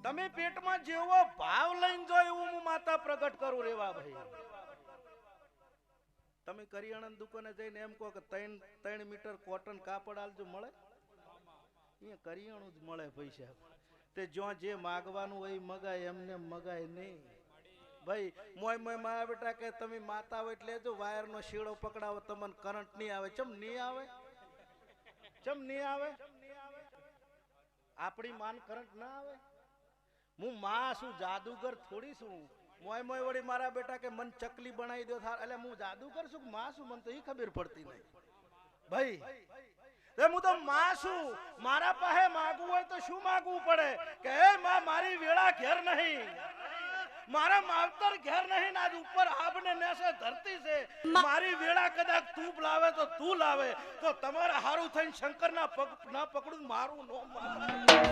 તમે પેટમાં જેવો ભાવ લઈને જો એવું હું માતા પ્રગટ કરું રેવા ભાઈ. તમે કરિયાણાની દુકાને જઈને એમ કહો કે 3 મીટર કોટન કાપડ આલજો, મળે? અહીંયા કરિયાણું જ મળે પૈસા. તે જો જે માગવાનું હોય મગાય, એમને મગાય નહીં ભાઈ. મોય મોય મારા બેટા કે તમે માતા હોય એટલે જો વાયરનો શીળો પકડાવો તમને કરંટ નહીં આવે. ચમ નહીં આવે? ચમ નહીં આવે? આપણી માન કરંટ ના આવે? હું માં છું, જાદુગર થોડી છું. મોય મોય વળી મારા બેટા કે મન ચકલી બનાવી દો થાર, એટલે હું જાદુગર છું કે માં છું મને તો એ ખબર પડતી નહીં ભાઈ. હું તો માં છું. મારા પાસે માગવું હોય તો શું માગવું પડે કે હે માં મારી વેળા ઘેર નહીં, મારા માવતર ઘેર નહીં, આજ ઉપર આબને નેસે ધરતી છે. મારી વેળા કદાચ તું લાવે તો તું લાવે તો તમારે હારું થઈને શંકરના પગ ના પકડું, મારું નો મારે.